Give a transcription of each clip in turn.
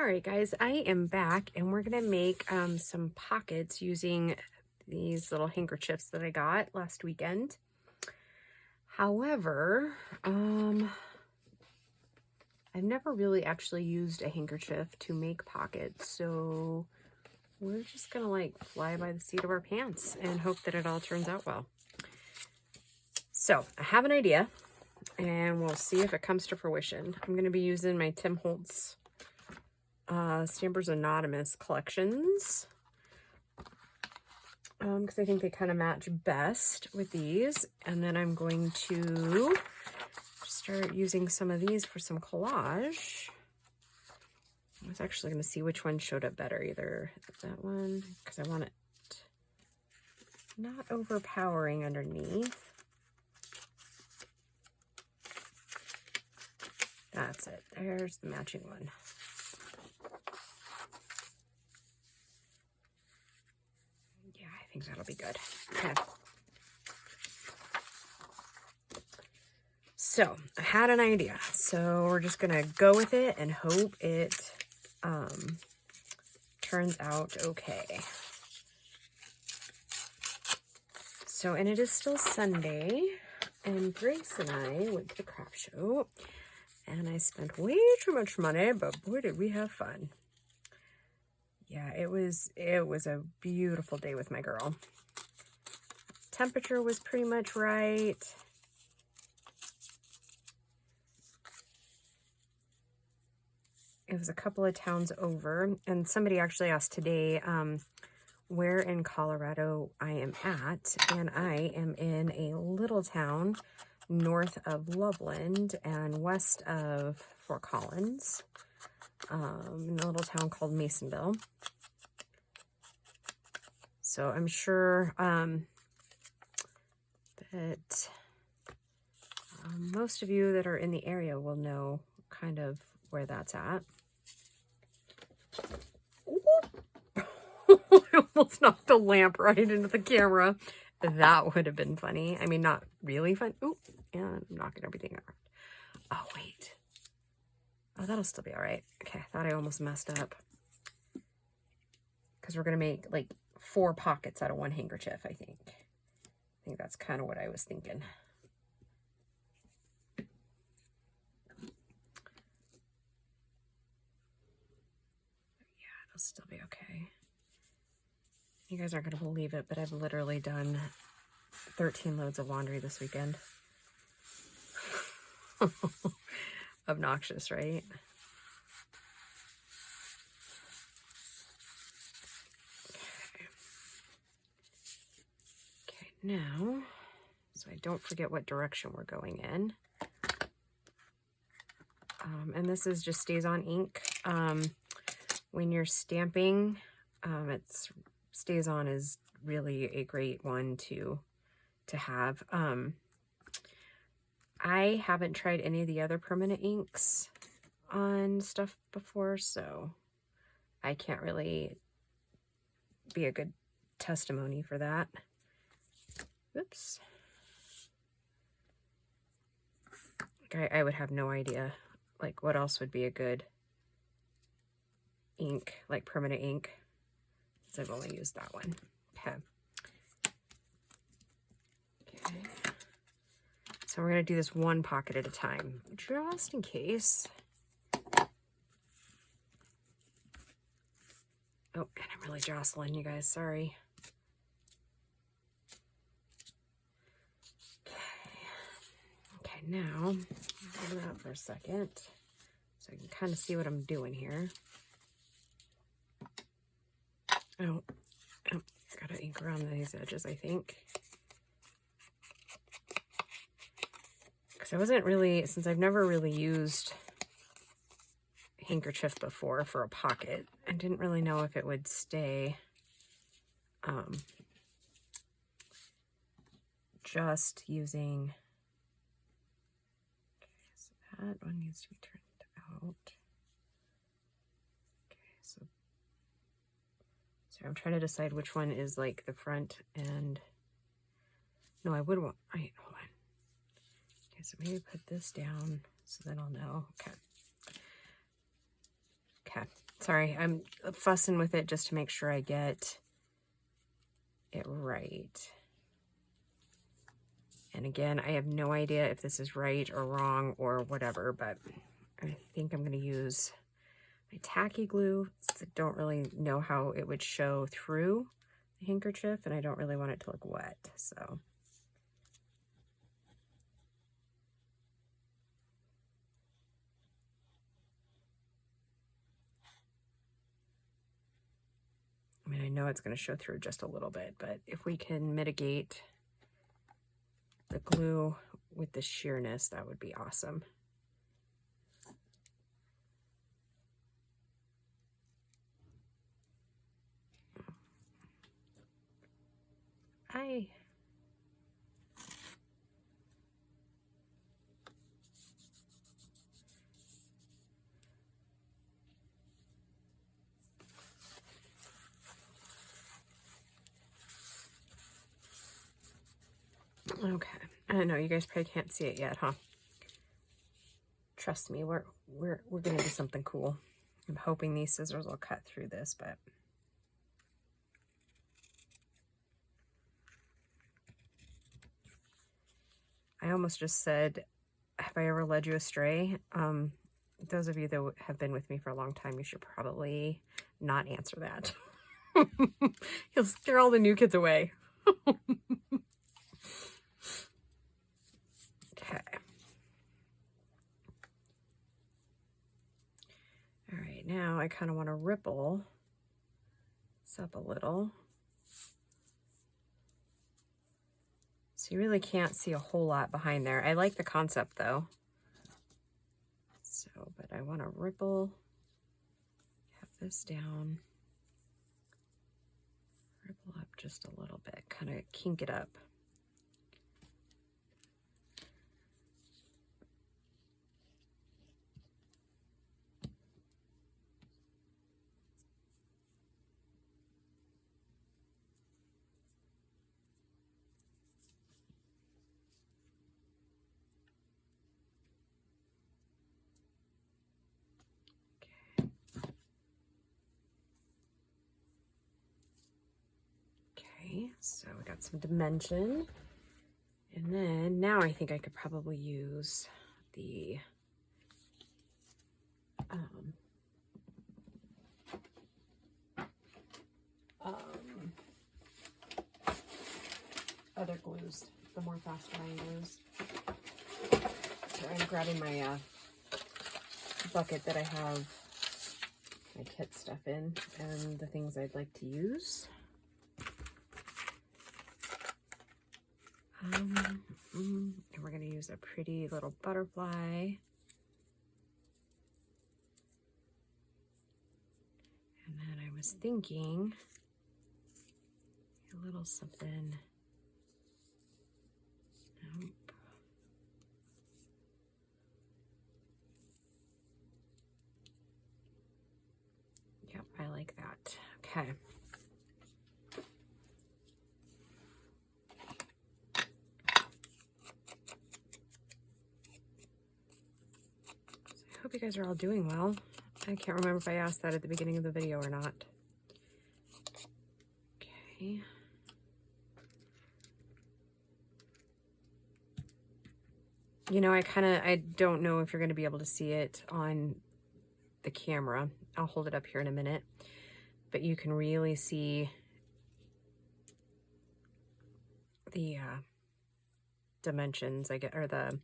All right, guys, I am back and we're going to make some pockets using these little handkerchiefs that I got last weekend. However, I've never really actually used a handkerchief to make pockets, so we're just going to like fly by the seat of our pants and hope that it all turns out well. So I have an idea and we'll see if it comes to fruition. I'm going to be using my Tim Holtz Stampers Anonymous collections because I think they kind of match best with these. And then I'm going to start using some of these for some collage. I was actually going to see which one showed up better, either that one, because I want it not overpowering underneath. That's it. There's the matching one. Yeah, I think that'll be good. Okay. So I had an idea. So we're just going to go with it and hope it turns out okay. So, and it is still Sunday, and Grace and I went to the craft show, and I spent way too much money, but boy, did we have fun. Yeah, it was a beautiful day with my girl. Temperature was pretty much right. It was a couple of towns over, and somebody actually asked today where in Colorado I am at, and I am in a little town north of Loveland and west of Fort Collins, in a little town called Masonville. So I'm sure that most of you that are in the area will know kind of where that's at. I almost knocked the lamp right into the camera. That would have been funny. I mean, not really fun. Ooh, and I'm knocking everything around. Oh, wait. Oh, that'll still be all right. Okay, I thought I almost messed up. Because we're going to make like 4 pockets out of one handkerchief, I think. I think that's kind of what I was thinking. Yeah, it'll still be okay. You guys aren't going to believe it, but I've literally done 13 loads of laundry this weekend. Obnoxious, right? Okay, now, so I don't forget what direction we're going in. And this is just stays on ink. When you're stamping, it's stays on is really a great one to have. I haven't tried any of the other permanent inks on stuff before, so I can't really be a good testimony for that. Oops. Like I would have no idea like what else would be a good ink, like permanent ink. I've only used that one. Okay. Okay. So we're going to do this one pocket at a time, just in case. Oh, and I'm really jostling you guys. Sorry. Okay, now, hold that for a second so I can kind of see what I'm doing here. Oh, gotta ink around these edges, I think. Because I wasn't really, since I've never really used handkerchief before for a pocket, I didn't really know if it would stay just using, okay, so that one needs to be turned out. I'm trying to decide which one is like the front and no, I would want, hold on. Okay, so maybe put this down so then I'll know. Okay. Okay. Sorry, I'm fussing with it just to make sure I get it right. And again, I have no idea if this is right or wrong or whatever, but I think I'm going to use my tacky glue since I don't really know how it would show through the handkerchief, and I don't really want it to look wet, so. I mean, I know it's going to show through just a little bit, but if we can mitigate the glue with the sheerness, that would be awesome. Okay, I know you guys probably can't see it yet, huh? Trust me, we're gonna do something cool. I'm hoping these scissors will cut through this, but I almost just said, have I ever led you astray? Those of you that have been with me for a long time, you should probably not answer that. You'll scare all the new kids away. Okay. All right, now I kind of want to ripple this up a little. So you really can't see a whole lot behind there. I like the concept though. So, but I want to ripple, have this down, ripple up just a little bit, kind of kink it up. Okay, so we got some dimension. And then now I think I could probably use the other glues, the more fast drying glues. So I'm grabbing my bucket that I have my kit stuff in and the things I'd like to use. And we're going to use a pretty little butterfly. And then I was thinking a little something. Nope. Yep, I like that. Okay. I hope you guys are all doing well. I can't remember if I asked that at the beginning of the video or not. Okay. You know, I don't know if you're going to be able to see it on the camera. I'll hold it up here in a minute, but you can really see the dimensions, or the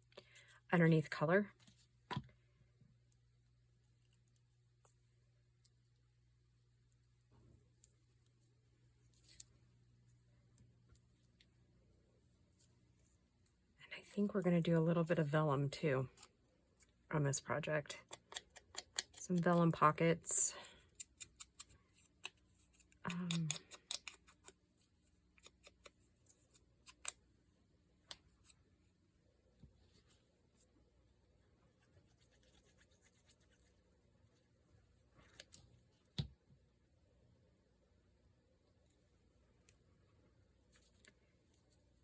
underneath color. I think we're going to do a little bit of vellum too on this project. Some vellum pockets.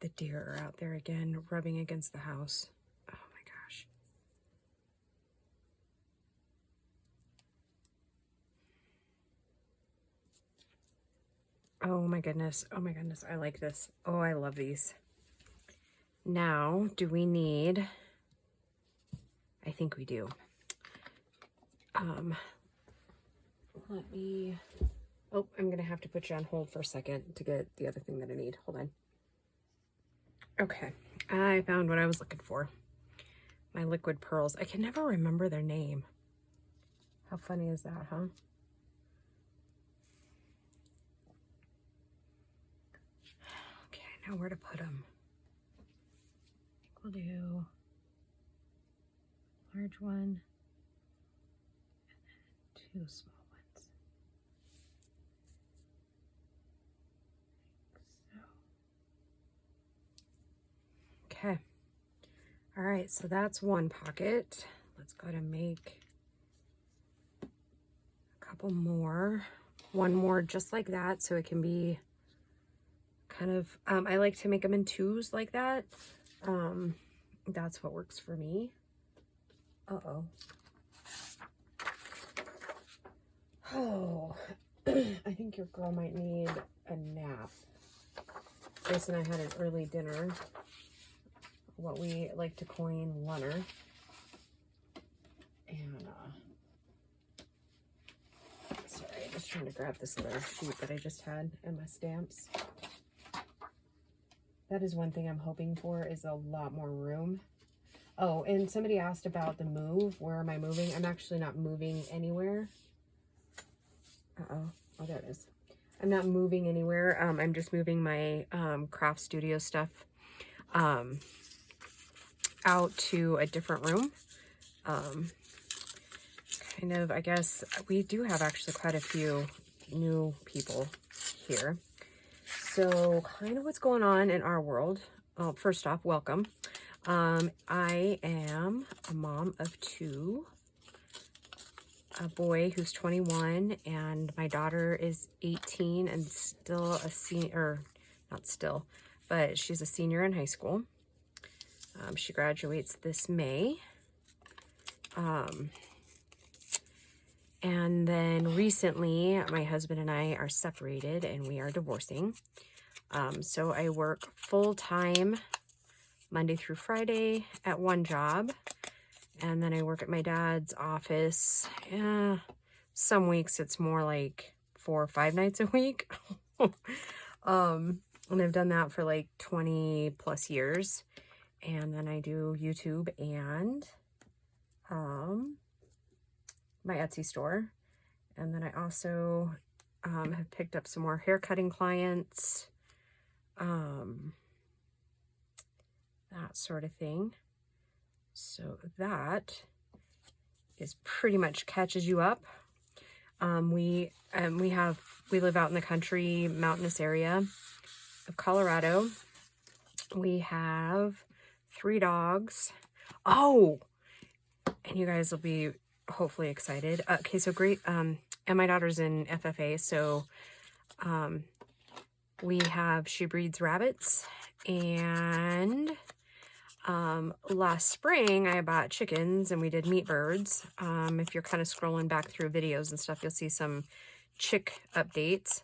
The deer are out there again, rubbing against the house. Oh my gosh. Oh my goodness. Oh my goodness. I like this. Oh, I love these. Now, do we need, I think we do. Let me, oh, I'm going to have to put you on hold for a second to get the other thing that I need. Hold on. Okay. I found what I was looking for. My liquid pearls. I can never remember their name. How funny is that, huh? Okay, now where to put them? I think we'll do large one and then 2 small ones. So. Okay. All right, so that's one pocket. Let's go to make a couple more. One more just like that, so it can be kind of, I like to make them in 2s like that. That's what works for me. Uh-oh. Oh, I think your girl might need a nap. Grace and I had an early dinner, what we like to coin lunner. And, sorry, I'm just trying to grab this little sheet that I just had and my stamps. That is one thing I'm hoping for, is a lot more room. Oh, and somebody asked about the move. Where am I moving? I'm actually not moving anywhere. Uh-oh. Oh, there it is. I'm not moving anywhere. I'm just moving my craft studio stuff out to a different room. Kind of, I guess, we do have actually quite a few new people here. So kind of what's going on in our world. First off, welcome. I am a mom of 2. A boy who's 21 and my daughter is 18 and still a senior, or not still, but she's a senior in high school. She graduates this May. And then recently my husband and I are separated and we are divorcing. So I work full-time Monday through Friday at one job. And then I work at my dad's office. Some weeks it's more like 4 or 5 nights a week. And I've done that for like 20 plus years. And then I do YouTube and my Etsy store. And then I also have picked up some more hair cutting clients. That sort of thing. So that is pretty much catches you up. We live out in the country, mountainous area of Colorado. We have 3 dogs. Oh, and you guys will be hopefully excited. Okay, so great. And my daughter's in FFA, so she breeds rabbits, and last spring I bought chickens and we did meat birds. If you're kind of scrolling back through videos and stuff, you'll see some chick updates.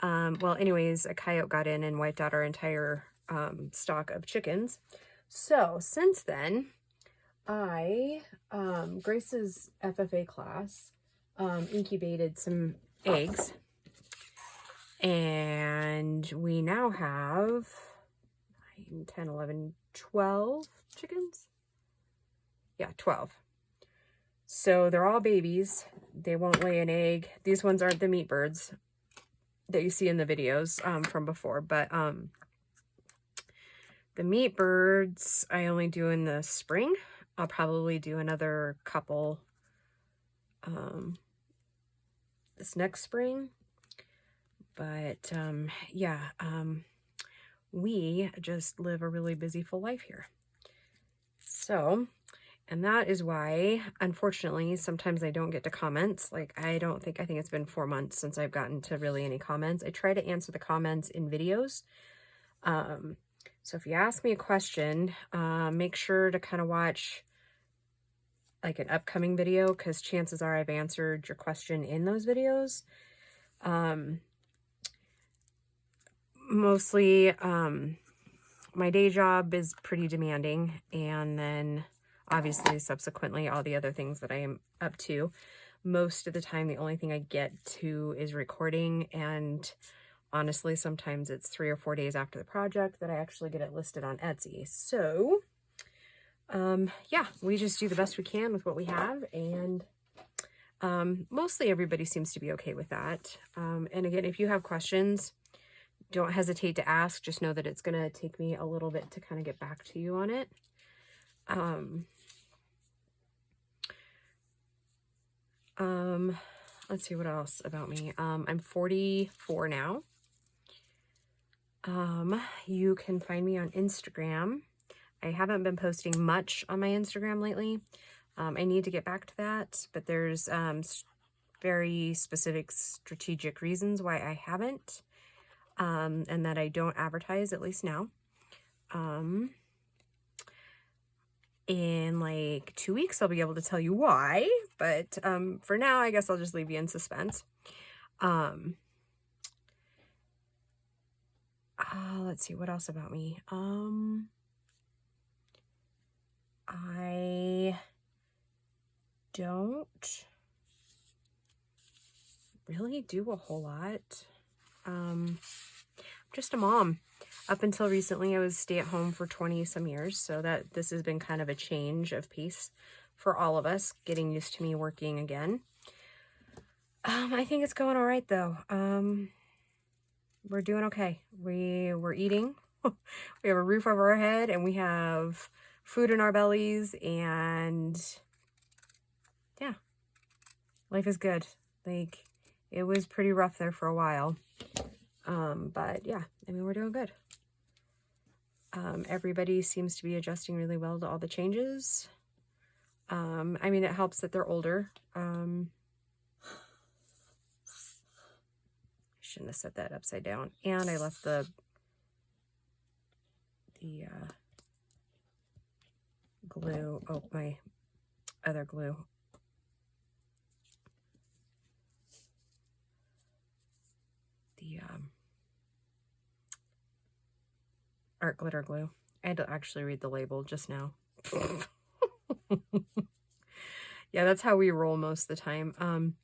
Well, anyways, a coyote got in and wiped out our entire stock of chickens. So since then, Grace's FFA class incubated some eggs, and we now have 9, 10, 11, 12 chickens. Yeah, 12. So they're all babies. They won't lay an egg. These ones aren't the meat birds that you see in the videos from before, but the meat birds I only do in the spring. I'll probably do another couple this next spring. But yeah, we just live a really busy, full life here. So, and that is why, unfortunately, sometimes I don't get to comments. Like, I think it's been 4 months since I've gotten to really any comments. I try to answer the comments in videos. So if you ask me a question, make sure to kind of watch like an upcoming video, because chances are I've answered your question in those videos. mostly my day job is pretty demanding, and then obviously subsequently all the other things that I am up to. Most of the time the only thing I get to is recording, and honestly sometimes it's 3 or 4 days after the project that I actually get it listed on Etsy. So yeah, we just do the best we can with what we have, and mostly everybody seems to be okay with that. And again, if you have questions, don't hesitate to ask. Just know that it's going to take me a little bit to kind of get back to you on it. Let's see what else about me. I'm 44 now. You can find me on Instagram. I haven't been posting much on my Instagram lately. I need to get back to that, but there's very specific strategic reasons why I haven't, and that I don't advertise, at least now. In like 2 weeks, I'll be able to tell you why, but for now, I guess I'll just leave you in suspense. Let's see, what else about me? I don't really do a whole lot. I'm just a mom. Up until recently, I was stay-at-home for 20 some years, so that this has been kind of a change of pace for all of us, getting used to me working again. I think it's going all right, though. We're doing okay. We're eating. We have a roof over our head, and we have food in our bellies, and yeah, life is good. Like, it was pretty rough there for a while. But yeah, I mean, we're doing good. Everybody seems to be adjusting really well to all the changes. I mean, it helps that they're older. I shouldn't have set that upside down. And I left the glue, oh, my other glue. The art glitter glue. I had to actually read the label just now. Yeah, that's how we roll most of the time.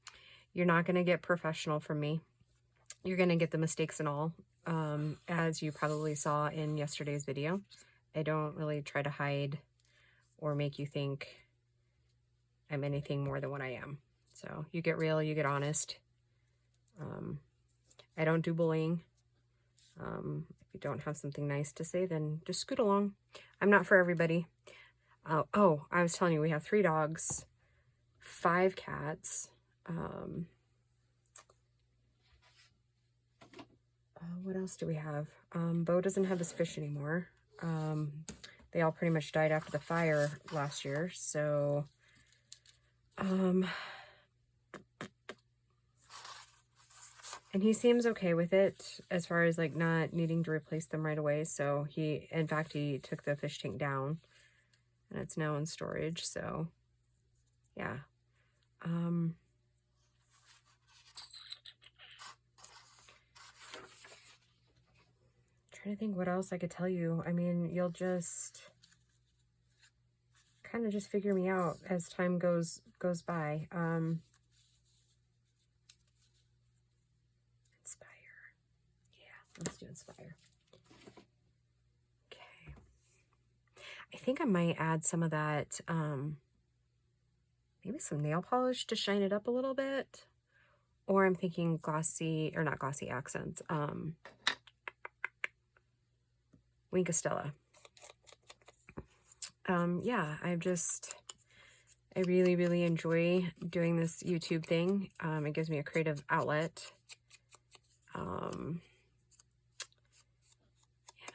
You're not going to get professional from me. You're going to get the mistakes and all, as you probably saw in yesterday's video. I don't really try to hide or make you think I'm anything more than what I am. So you get real, you get honest. I don't do bullying. If you don't have something nice to say, then just scoot along. I'm not for everybody. Oh, I was telling you, we have 3 dogs, 5 cats. What else do we have? Bo doesn't have his fish anymore. They all pretty much died after the fire last year. So, and he seems okay with it as far as like not needing to replace them right away. So in fact, he took the fish tank down and it's now in storage. So yeah. Trying to think what else I could tell you. I mean, you'll just kind of just figure me out as time goes by. Inspire. Yeah, let's do inspire. Okay. I think I might add some of that, maybe some nail polish to shine it up a little bit. Or I'm thinking glossy, or not glossy accents, Wink of Stella. Yeah, I really, really enjoy doing this YouTube thing. It gives me a creative outlet.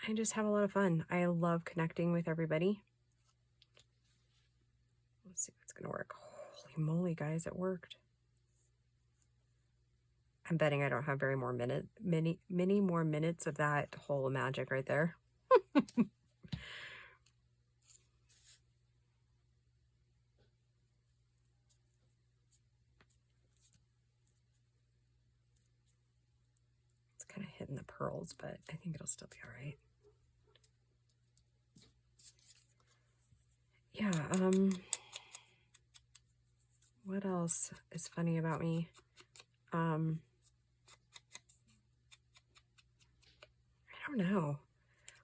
I just have a lot of fun. I love connecting with everybody. Let's see if it's gonna work. Holy moly, guys, it worked. I'm betting I don't have many more minutes of that whole magic right there. It's kind of hitting the pearls, but I think it'll still be all right. Yeah, what else is funny about me? I don't know.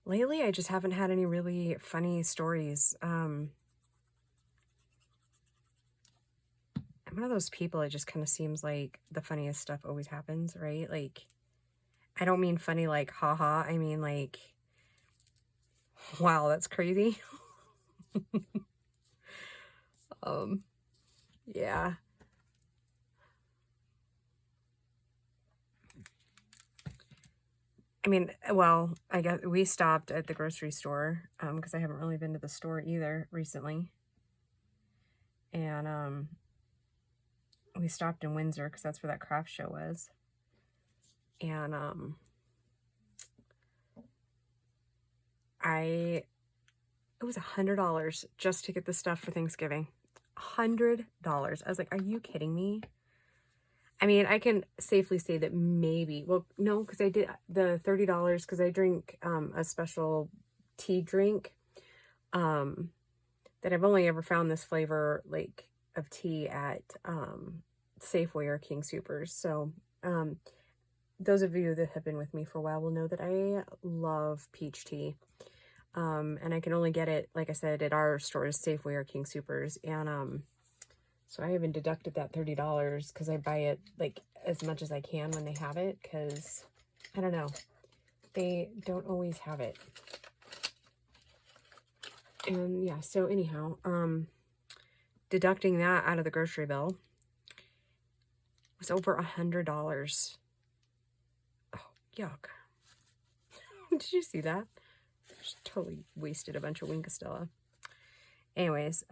Lately, I just haven't had any really funny stories. I'm one of those people, it just kind of seems like the funniest stuff always happens, right? Like, I don't mean funny like, haha. I mean like, wow, that's crazy. Yeah. I mean, well, I guess we stopped at the grocery store, because I haven't really been to the store either recently. And, we stopped in Windsor because that's where that craft show was. And, it was $100 just to get the stuff for Thanksgiving. $100. I was like, are you kidding me? I mean, I can safely say that maybe, well, no, because I did the $30 because I drink a special tea drink that I've only ever found this flavor like of tea at Safeway or King Soopers. So those of you that have been with me for a while will know that I love peach tea. And I can only get it, like I said, at our stores, Safeway or King Soopers. And so I even deducted that $30 because I buy it like as much as I can when they have it, because I don't know, they don't always have it. And yeah, so anyhow, deducting that out of the grocery bill was over $100. Oh, yuck. Did you see that? Just totally wasted a bunch of Wink Stella. Anyways,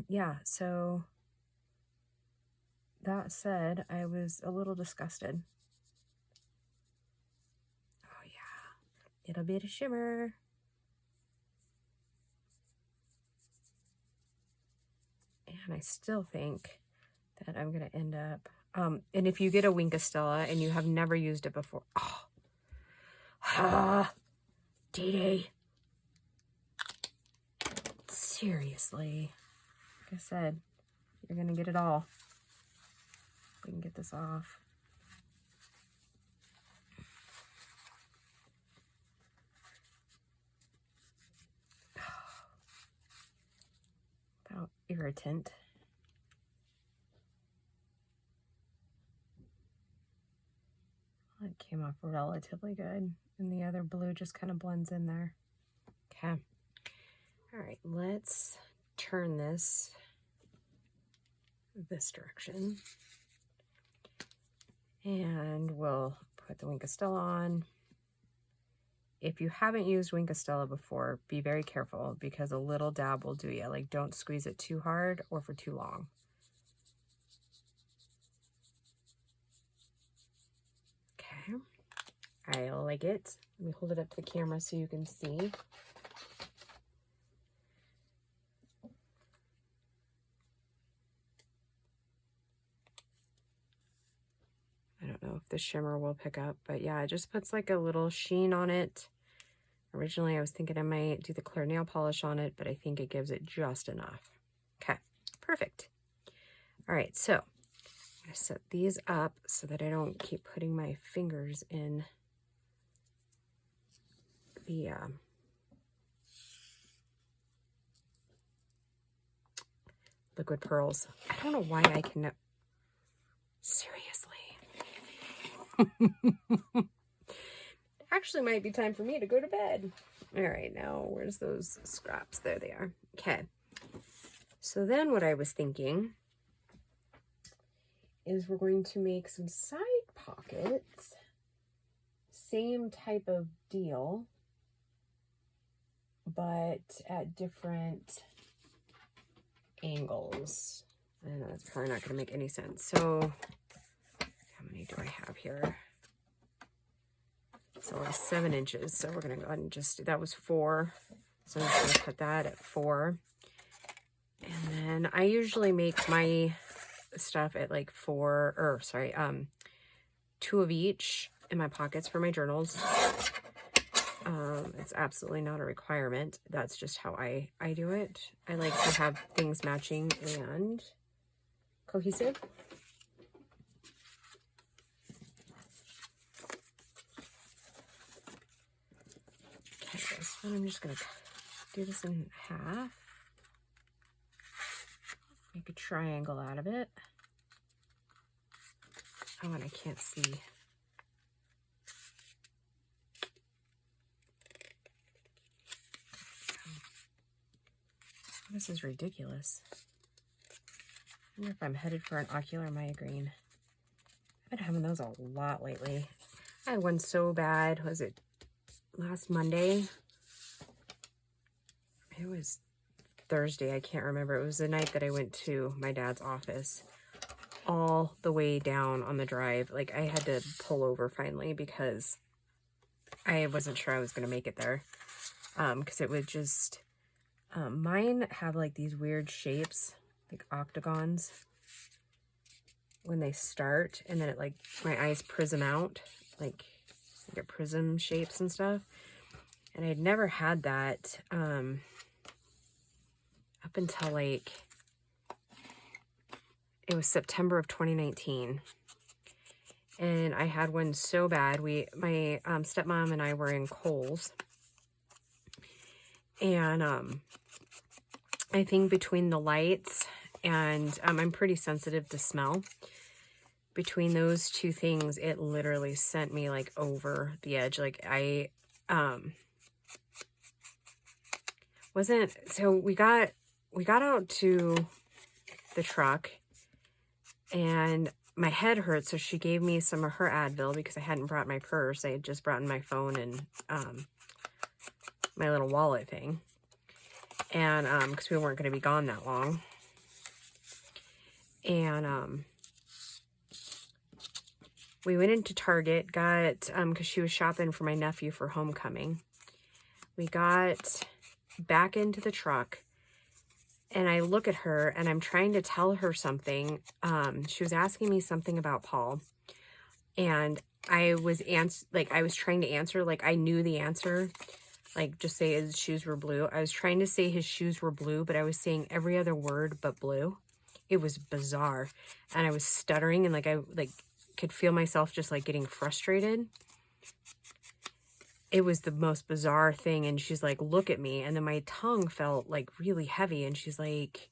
yeah, so that said, I was a little disgusted. Oh yeah, little bit of shimmer. And I still think that I'm going to end up, and if you get a Wink Stella and you have never used it before, Dee. Seriously, like I said, you're going to get it all. We can get this off. Without irritant. Well, it came off relatively good. And the other blue just kind of blends in there. Okay. All right, let's turn this direction. And we'll put the Wink Stella on. If you haven't used Wink Stella before, be very careful because a little dab will do you. Like, don't squeeze it too hard or for too long. Okay, I like it. Let me hold it up to the camera so you can see. I don't know if the shimmer will pick up, but yeah, it just puts like a little sheen on it. Originally, I was thinking I might do the clear nail polish on it, but I think it gives it just enough. Okay, perfect. All right, so I'm going to set these up so that I don't keep putting my fingers in the liquid pearls. I don't know why I can... Seriously. Actually might be time for me to go to bed. All right, now where's those scraps? There they are. Okay. So then what I was thinking is we're going to make some side pockets. Same type of deal, but at different angles. I know that's probably not going to make any sense. So how many do I have here? So it's 7 inches. So we're going to go ahead and just, that was 4. So I'm just going to cut that at 4. And then I usually make my stuff at like 2 of each. in my pockets for my journals. It's absolutely not a requirement. That's just how I do it. I like to have things matching and cohesive. Okay, this one I'm just gonna do this in half. Make a triangle out of it. Oh, and I can't see. This is ridiculous. I wonder if I'm headed for an ocular migraine. I've been having those a lot lately. I had one so bad. Was it last Monday? It was Thursday. I can't remember. It was the night that I went to my dad's office. All the way down on the drive. Like, I had to pull over finally because I wasn't sure I was going to make it there. Because it would just... mine have like these weird shapes, like octagons, when they start, and then it like, my eyes prism out, like a prism shapes and stuff. And I'd never had that up until like, it was September of 2019. And I had one so bad. My stepmom and I were in Kohl's. And I think between the lights and I'm pretty sensitive to smell. Between those two things, it literally sent me like over the edge. Like I wasn't, so we got out to the truck and my head hurt, so she gave me some of her Advil because I hadn't brought my purse. I had just brought in my phone and my little wallet thing. And because we weren't going to be gone that long. And we went into Target, got, because she was shopping for my nephew for homecoming. We got back into the truck, and I look at her, and I'm trying to tell her something. She was asking me something about Paul, and I was trying to answer, like I knew the answer. Like, just say his shoes were blue. I was trying to say his shoes were blue, but I was saying every other word but blue. It was bizarre. And I was stuttering, and I could feel myself just like getting frustrated. It was the most bizarre thing. And she's like, look at me. And then my tongue felt like really heavy. And she's like,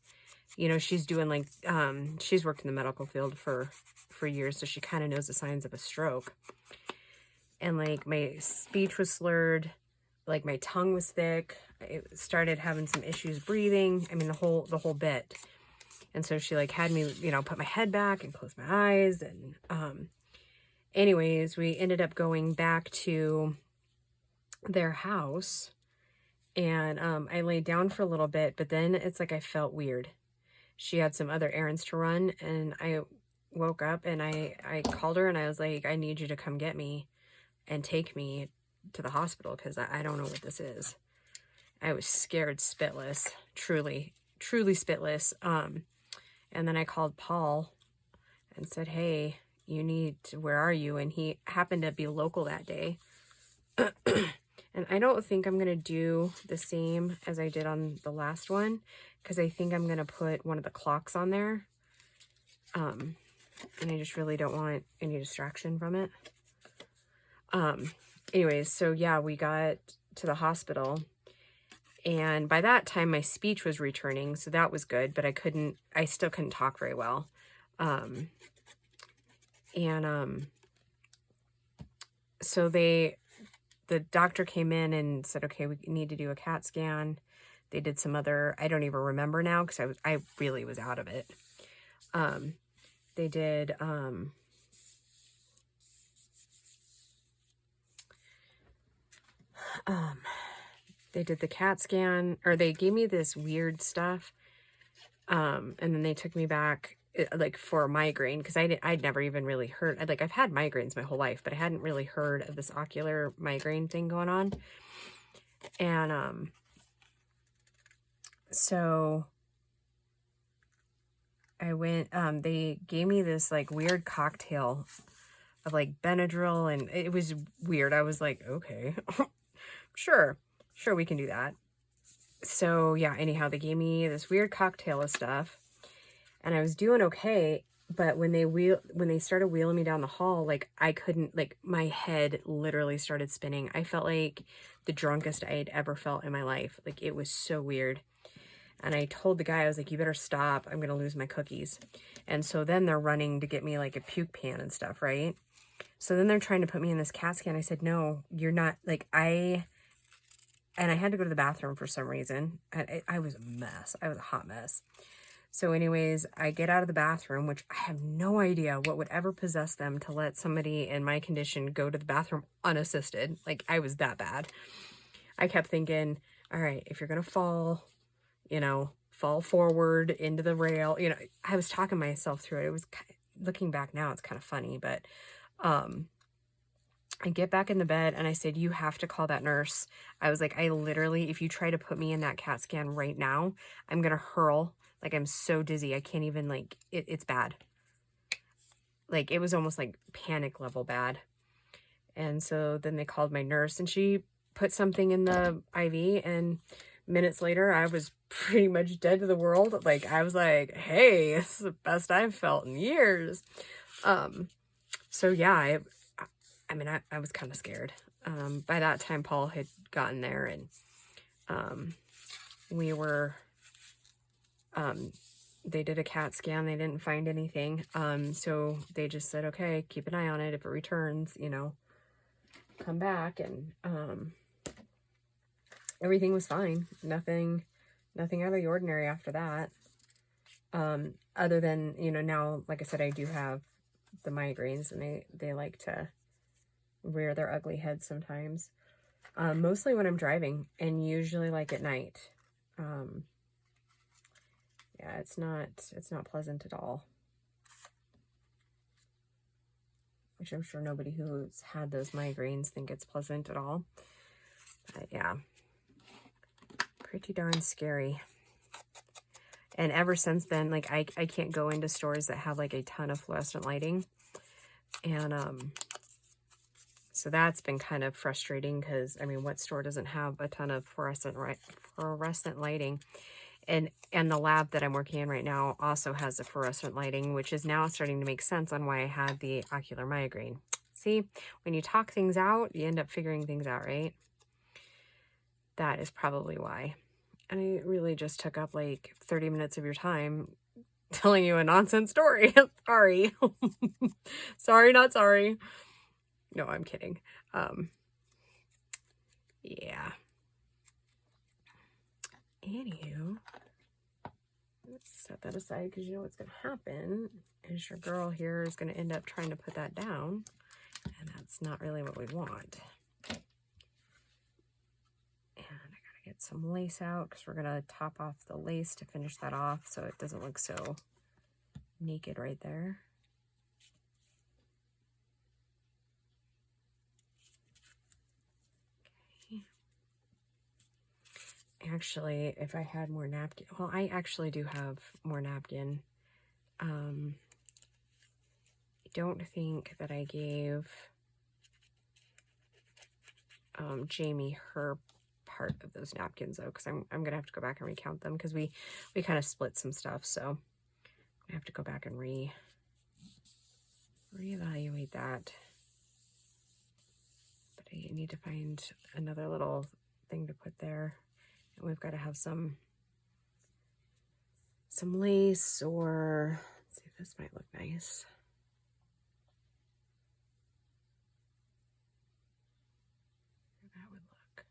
you know, she's doing like, she's worked in the medical field for years, so she kind of knows the signs of a stroke. And like my speech was slurred. Like my tongue was thick. I started having some issues breathing. I mean, the whole bit. And so she like had me, you know, put my head back and close my eyes. And anyways, we ended up going back to their house. And I laid down for a little bit, but then it's like I felt weird. She had some other errands to run, and I woke up and I called her and I was like, I need you to come get me and take me to the hospital because I don't know what this is. I was scared spitless, truly spitless. And then I called Paul and said, hey, where are you? And he happened to be local that day. And I don't think I'm going to do the same as I did on the last one, because I think I'm going to put one of the clocks on there. And I just really don't want any distraction from it. Anyways, so yeah, we got to the hospital, and by that time my speech was returning, so that was good, but I still couldn't talk very well. So the doctor came in and said, okay, we need to do a CAT scan. They did some other, I don't even remember now because I really was out of it. They did, they did the CAT scan, or they gave me this weird stuff. And then they took me back like for a migraine, because I'd never even really heard, I've had migraines my whole life, but I hadn't really heard of this ocular migraine thing going on. And so I went, they gave me this like weird cocktail of like Benadryl, and it was weird. I was like, okay, sure, we can do that. So yeah, anyhow, they gave me this weird cocktail of stuff, and I was doing okay. But when they started wheeling me down the hall, like I couldn't, like my head literally started spinning. I felt like the drunkest I had ever felt in my life. Like it was so weird. And I told the guy, I was like, you better stop. I'm going to lose my cookies. And so then they're running to get me like a puke pan and stuff, right? So then they're trying to put me in this CAT scan. I said, no, you're not. Like and I had to go to the bathroom for some reason. I was a mess. I was a hot mess. So anyways, I get out of the bathroom, which I have no idea what would ever possess them to let somebody in my condition go to the bathroom unassisted. Like I was that bad. I kept thinking, all right, if you're going to fall, you know, fall forward into the rail, you know, I was talking myself through it. It was, looking back now, it's kind of funny, but, I get back in the bed and I said, you have to call that nurse. I was like, I literally, if you try to put me in that CAT scan right now, I'm going to hurl. Like, I'm so dizzy. I can't even, like, it's bad. Like, it was almost like panic level bad. And so then they called my nurse and she put something in the IV, and minutes later, I was pretty much dead to the world. Like, I was like, hey, this is the best I've felt in years. So yeah, I mean, I was kind of scared. By that time, Paul had gotten there, and we were, they did a CAT scan. They didn't find anything. So they just said, okay, keep an eye on it. If it returns, you know, come back. And everything was fine. Nothing out of the ordinary after that. Other than, you know, now, like I said, I do have the migraines, and they like to rear their ugly heads sometimes, mostly when I'm driving, and usually like at night. Yeah, it's not pleasant at all, which I'm sure nobody who's had those migraines think it's pleasant at all. But yeah, pretty darn scary. And ever since then, like I can't go into stores that have like a ton of fluorescent lighting, and so that's been kind of frustrating, because, I mean, what store doesn't have a ton of fluorescent lighting? And the lab that I'm working in right now also has a fluorescent lighting, which is now starting to make sense on why I had the ocular migraine. See, when you talk things out, you end up figuring things out, right? That is probably why. And I really just took up like 30 minutes of your time telling you a nonsense story. Sorry. Sorry, not sorry. No, I'm kidding. Yeah. Anywho, let's set that aside, because you know what's going to happen is your girl here is going to end up trying to put that down, and that's not really what we want. And I got to get some lace out, because we're going to top off the lace to finish that off so it doesn't look so naked right there. Actually, if I had more napkin, well, I actually do have more napkin. I don't think that I gave Jamie her part of those napkins, though, because I'm gonna have to go back and recount them, because we kind of split some stuff, so I have to go back and reevaluate that. But I need to find another little thing to put there. And we've got to have some lace, or let's see if this might look nice. That would look.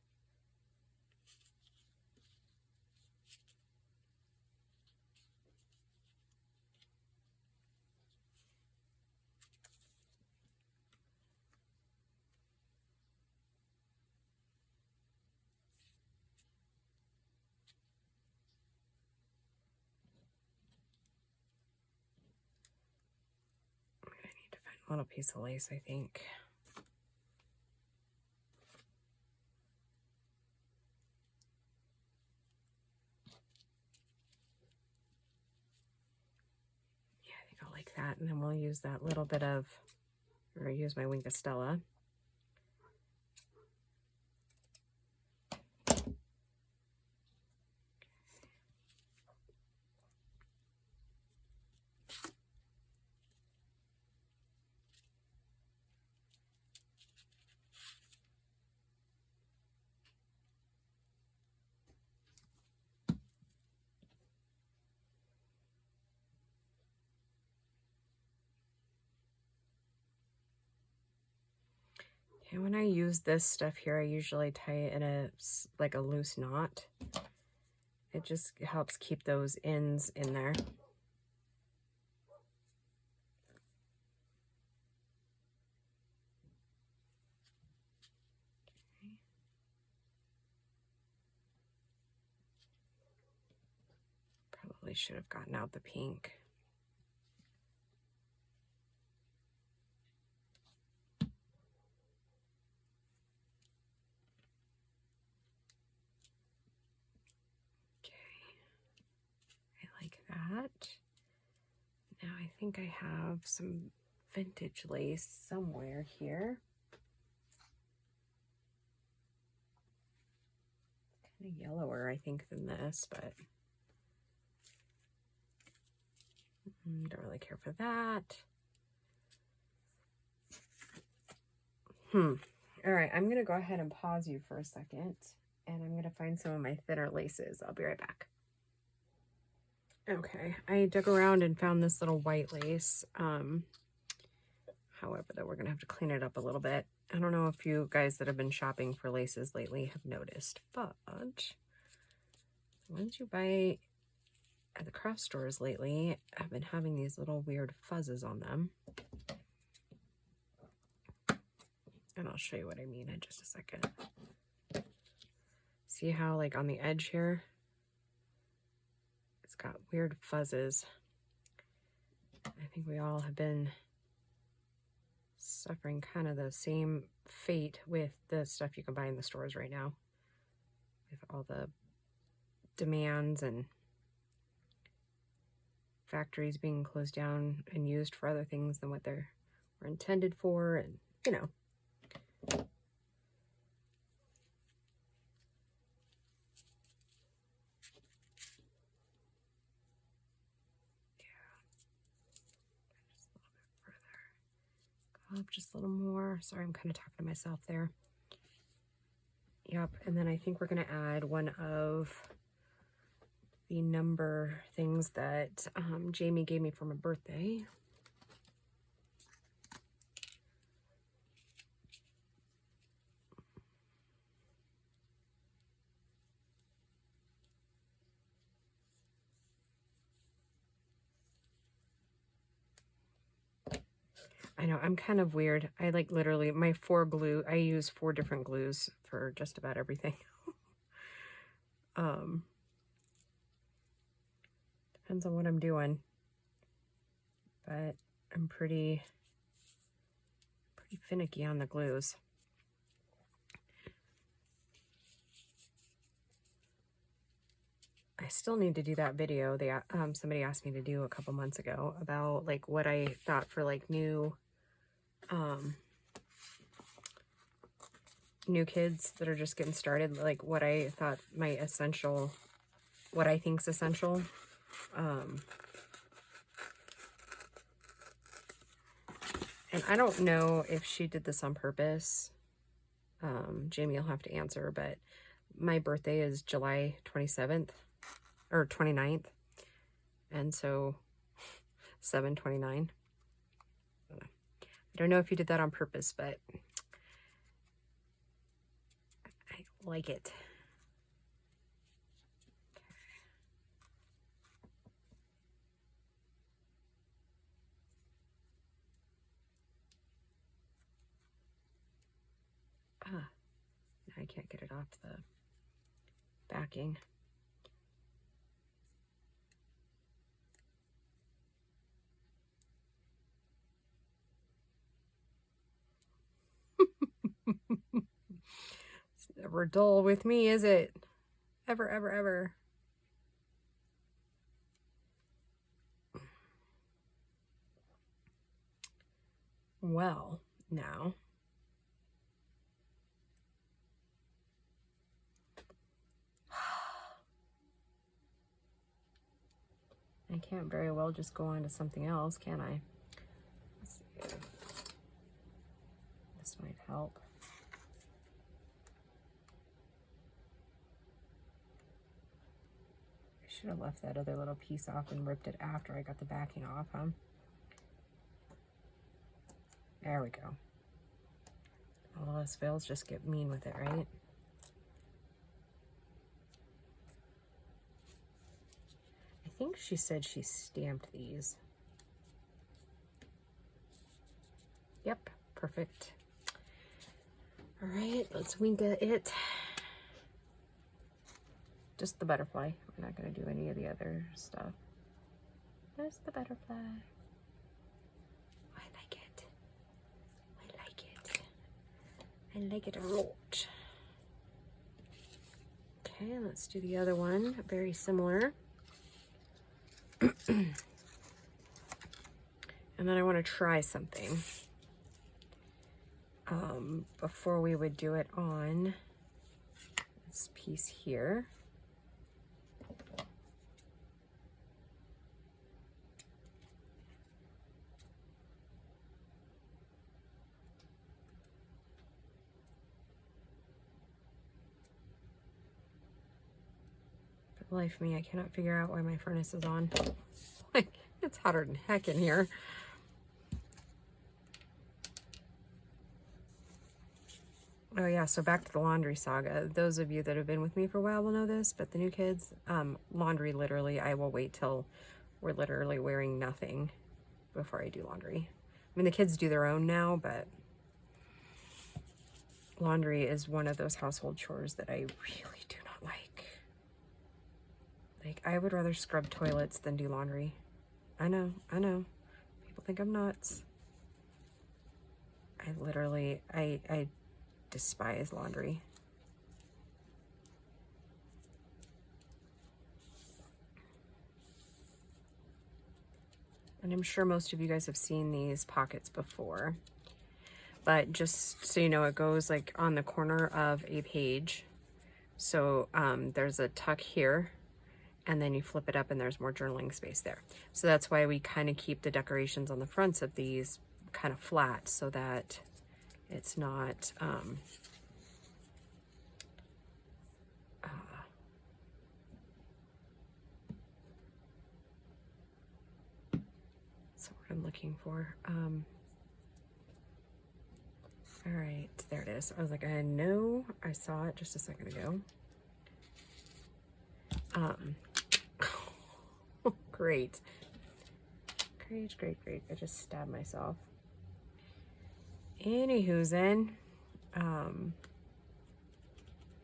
I need to find a little piece of lace, I think. Yeah, I think I'll like that. And then we'll use that little bit of I'm going to use my Wink of Stella. And when I use this stuff here, I usually tie it in a loose knot. It just helps keep those ends in there. Okay. Probably should have gotten out the pink. That. Now I think I have some vintage lace somewhere here. Kind of yellower, I think, than this, but don't really care for that. All right, I'm gonna go ahead and pause you for a second, and I'm gonna find some of my thinner laces. I'll be right back. Okay, I dug around and found this little white lace. However, though, we're gonna have to clean it up a little bit. I don't know if you guys that have been shopping for laces lately have noticed, but the ones you buy at the craft stores lately have been having these little weird fuzzes on them. And I'll show you what I mean in just a second. See how, like, on the edge here, it's got weird fuzzes. I think we all have been suffering kind of the same fate with the stuff you can buy in the stores right now, with all the demands and factories being closed down and used for other things than what they were intended for, and you know. Up just a little more. Sorry, I'm kind of talking to myself there. Yep, and then I think we're going to add one of the number things that Jamie gave me for my birthday. I know, I'm kind of weird. I like literally my I use 4 different glues for just about everything. Depends on what I'm doing. But I'm pretty finicky on the glues. I still need to do that video somebody asked me to do a couple months ago about like what I thought for like new kids that are just getting started, like what I thought what I think's essential. And I don't know if she did this on purpose. Jamie will have to answer, but my birthday is July 27th or 29th. And so 7/29. I don't know if you did that on purpose, but I like it. I can't get it off the backing. It's never dull with me, is it? Ever, ever, ever. Well, now. I can't very well just go on to something else, can I? Let's see. This might help. I should have left that other little piece off and ripped it after I got the backing off, huh? There we go. All those fails just get mean with it, right? I think she said she stamped these. Yep, perfect. All right, let's wink at it. Just the butterfly. We're not going to do any of the other stuff. Just the butterfly. I like it. I like it. I like it a lot. Okay, let's do the other one. Very similar. And then I want to try something before we would do it on this piece here. For the life of me, I cannot figure out why my furnace is on. Like, it's hotter than heck in here. Oh yeah, so back to the laundry saga. Those of you that have been with me for a while will know this, but the new kids, laundry, literally, I will wait till we're literally wearing nothing before I do laundry. I mean, the kids do their own now, but laundry is one of those household chores that I really do not like. Like, I would rather scrub toilets than do laundry. I know. People think I'm nuts. I literally, I despise laundry. And I'm sure most of you guys have seen these pockets before, but just so you know, it goes like on the corner of a page. So there's a tuck here, and then you flip it up and there's more journaling space there. So that's why we kind of keep the decorations on the fronts of these kind of flat so that it's not that's what I'm looking for. All right, there it is. I was like, I know I saw it just a second ago. Great. I just stabbed myself. Anywho's in.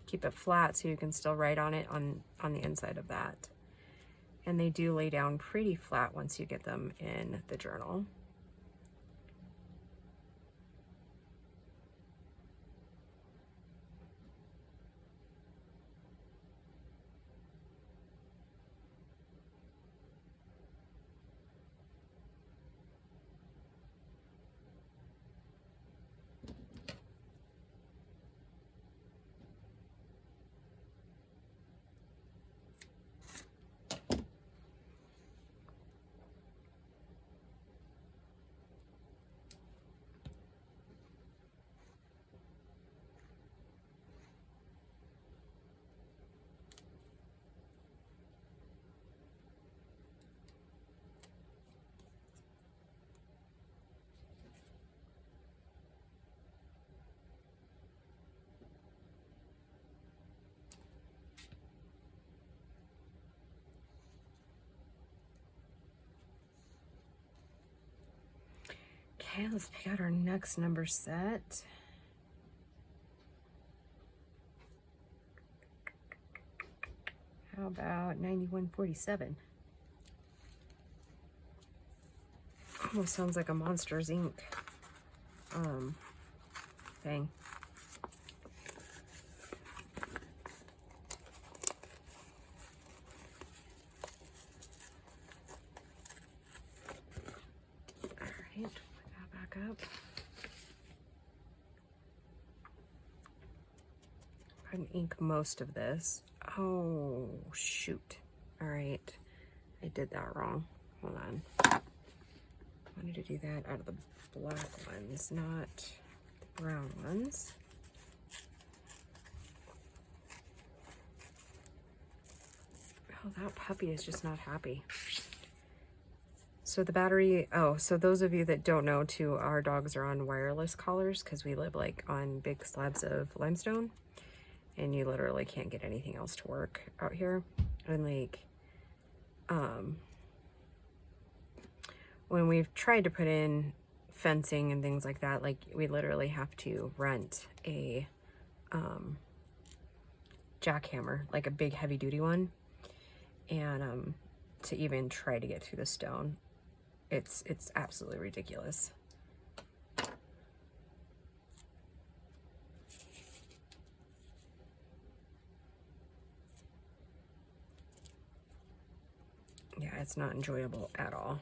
Keep it flat so you can still write on it on the inside of that. And they do lay down pretty flat once you get them in the journal. Okay, let's pick out our next number set. How about 9147? Almost sounds like a Monsters Inc. thing. All right, put that back up. going to ink most of this. Oh, shoot. All right. I did that wrong. Hold on. I wanted to do that out of the black ones, not the brown ones. Oh, that puppy is just not happy. So the battery, oh, so those of you that don't know too, our dogs are on wireless collars because we live like on big slabs of limestone and you literally can't get anything else to work out here. And like, when we've tried to put in fencing and things like that, like we literally have to rent a jackhammer, like a big heavy duty one. And to even try to get through the stone, it's absolutely ridiculous. Yeah, it's not enjoyable at all.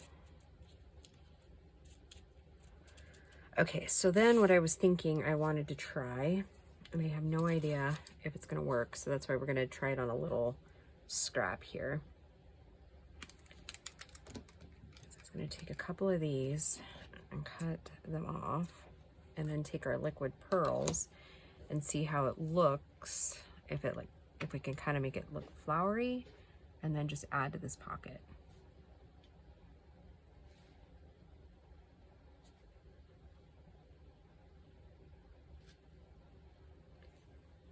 Okay, so then what I was thinking I wanted to try, and I have no idea if it's gonna work, so that's why we're gonna try it on a little scrap here. So I'm gonna take a couple of these and cut them off, and then take our liquid pearls and see how it looks, if we can kind of make it look flowery, and then just add to this pocket.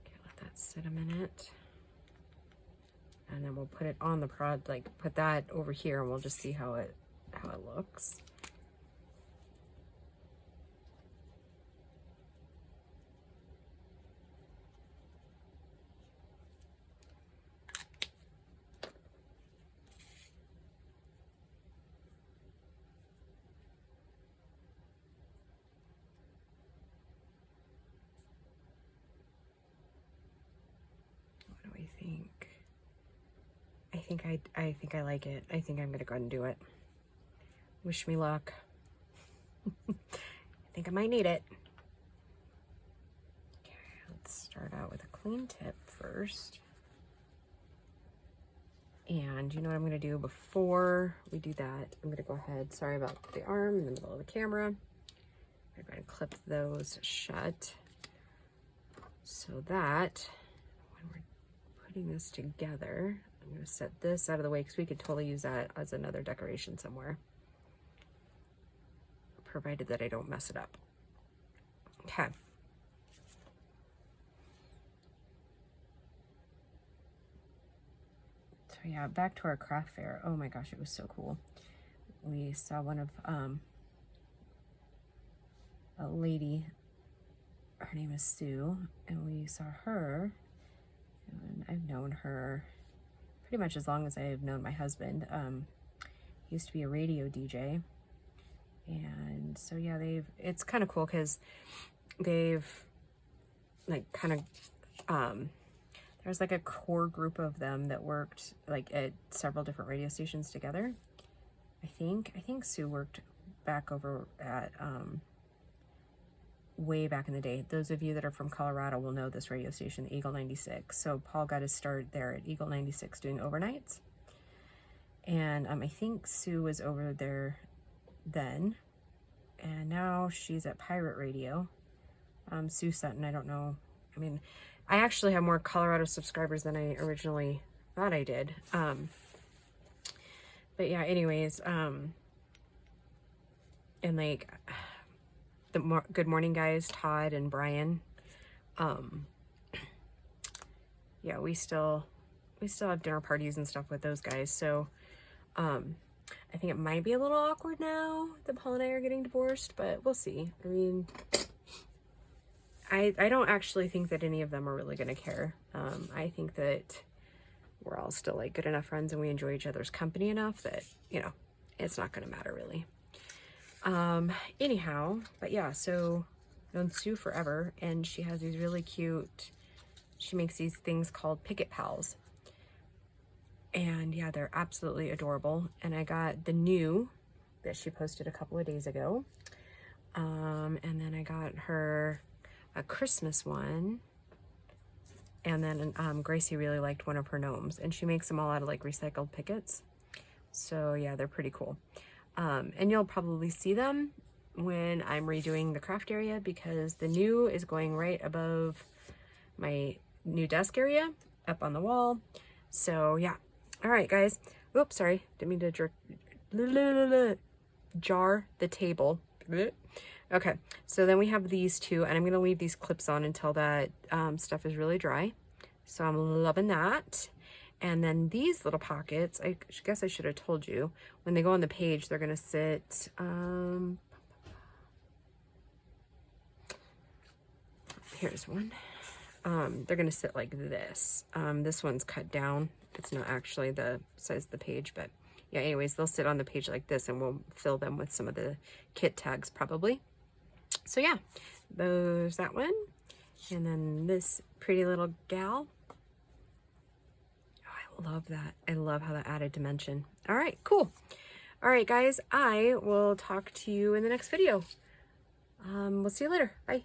Okay, let that sit a minute. And then we'll put it on the prod, like put that over here, and we'll just see how it looks. What do we think? I think I like it. I think I'm gonna go ahead and do it. Wish me luck. I think I might need it. Okay, let's start out with a clean tip first. And you know what I'm gonna do before we do that? I'm gonna go ahead, sorry about the arm in the middle of the camera. I'm gonna clip those shut so that when we're putting this together, I'm gonna set this out of the way because we could totally use that as another decoration somewhere, provided that I don't mess it up. Okay. So yeah, back to our craft fair. Oh my gosh, it was so cool. We saw one of a lady, her name is Sue, and we saw her, and I've known her pretty much as long as I've known my husband. He used to be a radio DJ, and so yeah, it's kind of cool because they've like kind of there's like a core group of them that worked like at several different radio stations together. I think Sue worked back over at way back in the day. Those of you that are from Colorado will know this radio station, Eagle 96. So Paul got his start there at Eagle 96 doing overnights. And I think Sue was over there then. And now she's at Pirate Radio. Sue Sutton, I don't know. I mean, I actually have more Colorado subscribers than I originally thought I did. But yeah, anyways, and like the Good Morning guys, Todd and Brian, yeah, we still have dinner parties and stuff with those guys. So I think it might be a little awkward now that Paul and I are getting divorced, but we'll see. I mean, I don't actually think that any of them are really going to care. I think that we're all still like good enough friends and we enjoy each other's company enough that, you know, it's not going to matter really. Anyhow, but yeah, so I've known Sue forever, and she has these really cute, she makes these things called Picket Pals. And yeah, they're absolutely adorable. And I got the new that she posted a couple of days ago. And then I got her a Christmas one. And then Gracie really liked one of her gnomes, and she makes them all out of like recycled pickets. So yeah, they're pretty cool. And you'll probably see them when I'm redoing the craft area, because the new is going right above my new desk area up on the wall. So yeah. All right, guys. Oops, sorry. Didn't mean to jar the table. Okay, so then we have these two, and I'm going to leave these clips on until that stuff is really dry. So I'm loving that. And then these little pockets, I guess I should have told you, when they go on the page, they're going to sit, here's one. They're going to sit like this. This one's cut down. It's not actually the size of the page, but yeah, anyways, they'll sit on the page like this, and we'll fill them with some of the kit tags probably. So yeah, there's that one. And then this pretty little gal. Oh, I love that. I love how that added dimension. All right, cool. All right, guys, I will talk to you in the next video. We'll see you later. Bye.